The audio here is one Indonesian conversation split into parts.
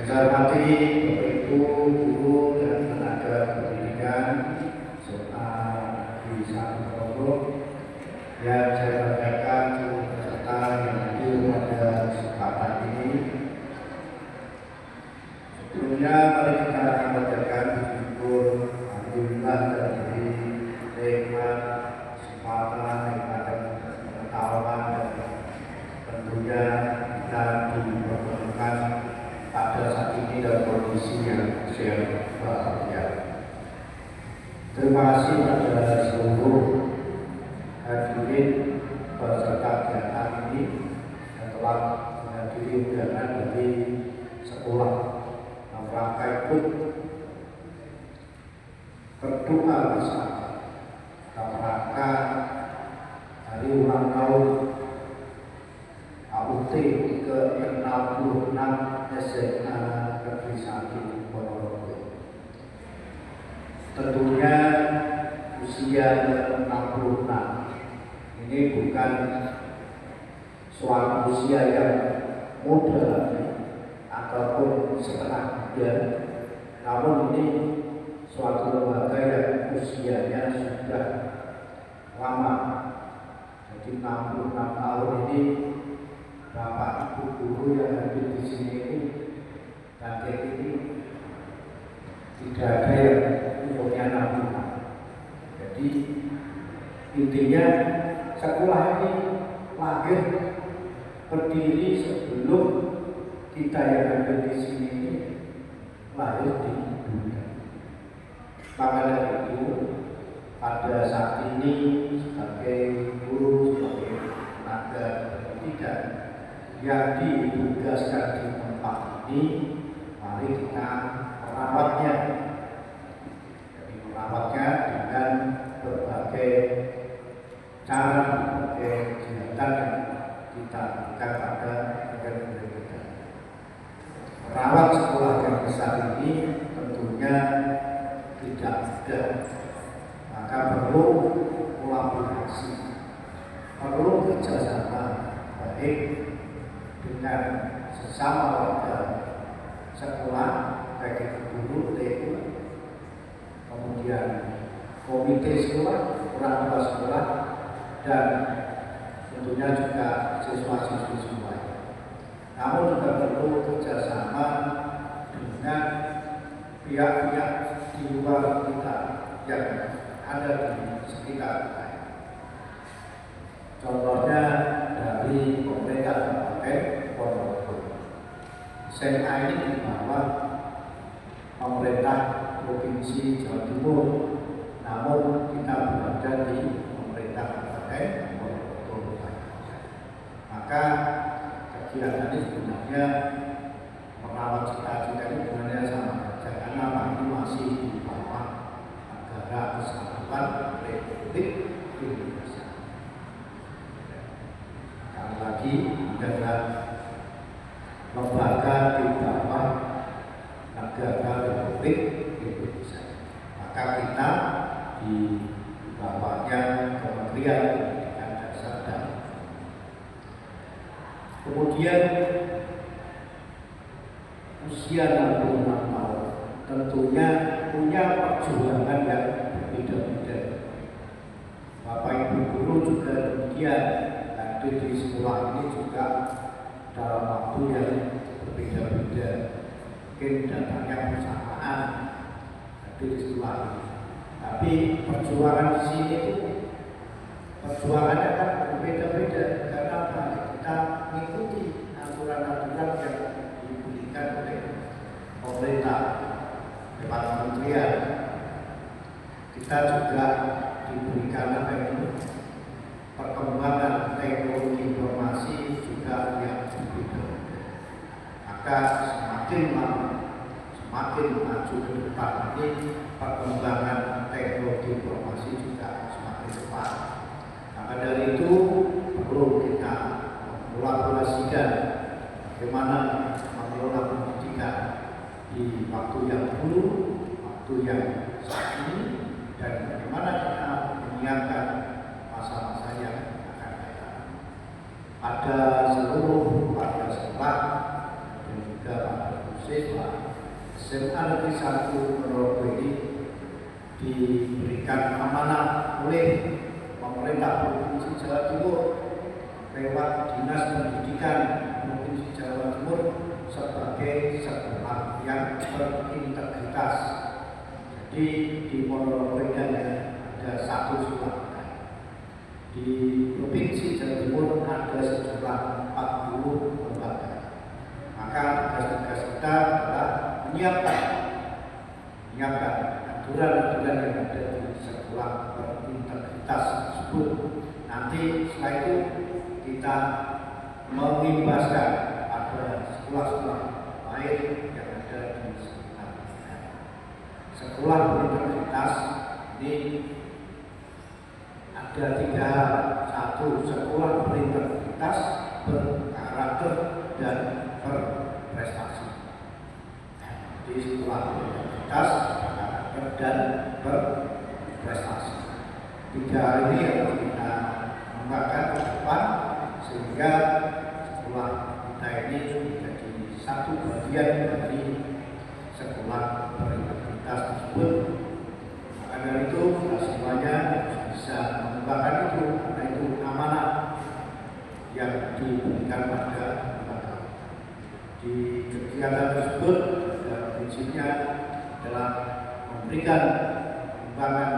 Saya hormati Bapak Ibu, guru dan tenaga pendidikan SMA di satu Ponorogo yang saya banggakan seluruh peserta yang hadir pada kesempatan ini. Sebelumnya mari kita akan bacakan syukur alhamdulillah dari nikmat kesempatan, nikmat dan pengetahuan dan tentunya kita dipertemukan pada saat ini dalam kondisi yang sehat bahagia. Terima kasih pada seluruh hadirin peserta kegiatan ini yang telah menghadiri undangan dari sekolah dalam rangka ikut berdoa bersama dalam rangka hari ulang tahun AUT ke-66 SMA Negeri 1 Ponorogo. Tentunya usia ke-66 ini bukan suatu usia yang muda ataupun setengah muda, namun ini suatu lembaga yang usianya sudah lama. Jadi 66 tahun ini Bapak Ibu guru yang hadir di sini ini kakek ini tidak ada yang umurnya 66. Jadi intinya sekolah ini lahir berdiri sebelum kita yang hadir di sini ini lahir di dunia. Maka dari itu pada saat ini sebagai guru, sebagai tenaga pendidikan yang ditugaskan di tempat ini, mari kita merawatnya. Jadi merawatnya dengan berbagai cara, berbagai kegiatan yang kita lakukan pada negara kita. Merawat sekolah yang besar ini tentunya tidak mudah, maka perlu kolaborasi, perlu kerjasama baik dengan sesama warga sekolah, baik itu guru, TU, kemudian komite sekolah, orang tua sekolah, dan tentunya juga siswa-siswi semuanya. Namun juga perlu kerjasama dengan pihak-pihak di luar kita yang ada di sekitar kita. Contohnya dari pemerintah Kabupaten Ponorogo. SMA ini di bawah pemerintah Provinsi Jawa Timur, namun kita berada di pemerintah Kabupaten Ponorogo. Maka kegiatan ini sebenarnya merawat cita-cita ini sebenarnya sama saja, karena ini masih di bawah Negara Kesatuan Republik Indonesia. Sekali lagi adalah lembaga di bawah Negara Republik Indonesia. Maka kita di bawahnya Kementerian Pendidikan Dasar dan kemudian usia 66 tahun tentunya punya perjuangan yang berbeda-beda. Bapak Ibu guru juga demikian, hadir di sekolah ini juga dalam waktu yang berbeda-beda. Mungkin datangnya bersamaan hadir di sekolah ini, tapi perjuangan di sini itu perjuangannya kan berbeda-beda. Karena kita mengikuti aturan-aturan yang diberikan oleh pemerintah, depan kementerian. Kita juga diberikan perkembangan teknologi informasi juga yang berbeda. Maka semakin lama, semakin maju ke depan ini, perkembangan teknologi informasi juga semakin cepat. Maka dari itu perlu kita kolaborasikan bagaimana mengelola pendidikan di waktu yang dulu, waktu yang saat ini, dan bagaimana kita menyiapkan masa-masa yang akan datang. Pada seluruh warga sekolah dan juga pada siswa SMA Negeri 1 Ponorogo ini diberikan amanah oleh pemerintah Provinsi Jawa Timur lewat Dinas Pendidikan Provinsi Jawa Timur sebagai sekolah yang berintegritas. Jadi di Ponorogo ini ada satu sekolah. Di Provinsi Jawa Timur ada sejumlah 40 lembaga. Maka tugas-tugas kita adalah menyiapkan aturan-aturan yang ada di sekolah berintegritas tersebut. Nanti setelah itu kita mengimbaskan pada sekolah-sekolah lain yang ada di sekitar. Sekolah berintegritas ini ada 3 hal. 1. Sekolah berintegritas, berkarakter, dan berprestasi. Jadi sekolah berintegritas, berkarakter, dan berprestasi. 3 hal ini yang kita kembangkan ke depan sehingga sekolah kita ini menjadi satu bagian dari sekolah berintegritas tersebut. Maka dari itu kita semuanya bisa mengembangkan itu, karena itu amanah yang diberikan pada lembaga. Di kegiatan tersebut prinsipnya adalah memberikan pengembangan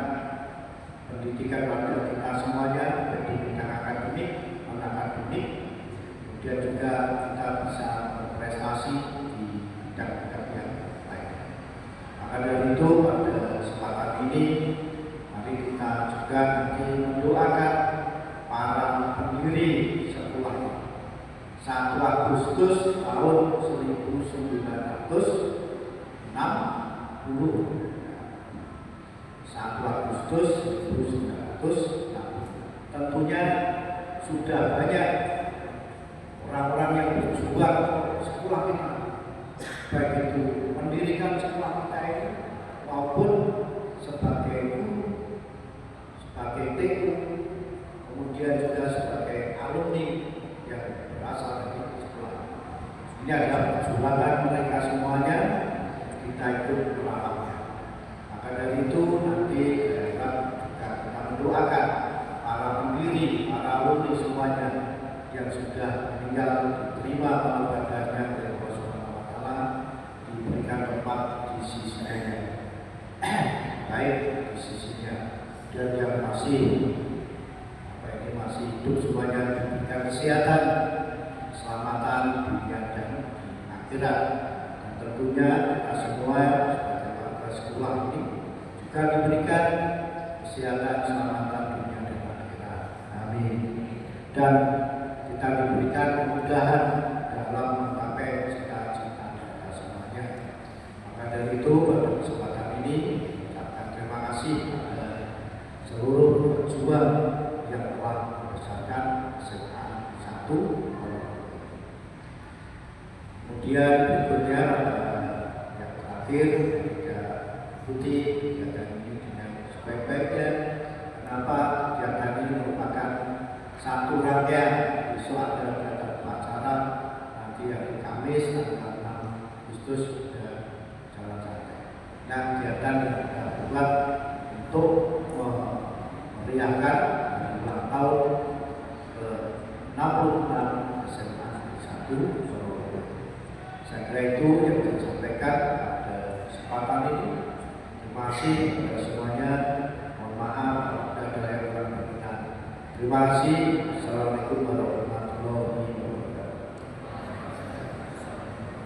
pendidikan pada kita semuanya, baik di bidang akademik, non-akademik, kemudian juga kita bisa berprestasi di bidang-bidang yang lain. Maka dari itu pada kesempatan ini mari kita juga nanti mendoakan para pendiri sekolah 1 Agustus tahun 1960. 1 Agustus 1960. Tentunya sudah banyak orang-orang yang berjuang sekolah kita, baik itu mendirikan sekolah kita ini maupun sebagai guru, sebagai TU, kemudian juga sebagai alumni yang berasal dari sekolah. Ini adalah perjuangan mereka semuanya, kita ikut melawannya. Maka dari itu nanti kita mendoakan para pendiri, para alumni semuanya yang sudah meninggal diterima pengobatan oleh Allah Subhanahu wa Ta'ala, diberikan tempat di sisinya, baik di sisinya, dan yang masih hidup semuanya diberikan kesehatan, keselamatan dunia dan akhirat. Dan tentunya kita semua sebagai warga sekolah ini juga diberikan kesehatan, keselamatan dunia dan akhirat. Amin. Dan kita diberikan kemudahan dalam mencapai cita-cita kita semuanya. Maka dari itu pada kesempatan ini ucapkan terima kasih kepada seluruh pejuang yang telah membesarkan SMA 1. Kemudian berikutnya yang terakhir kita ikuti kegiatan ini dengan sebaik-baiknya. Kenapa kegiatan ini merupakan satu rangkaian? Besok ada kegiatan upacara, nanti hari Kamis tanggal 6 Agustus sudah jalan santai. Nah, kegiatan yang kita buat untuk meriahkan ulang tahun ke-66 SMA 1 Ponorogo. Saya kira itu yang saya sampaikan pada kesempatan ini. Terima kasih kepada semuanya. Mohon maaf ada yang kurang berkenan. Terima kasih.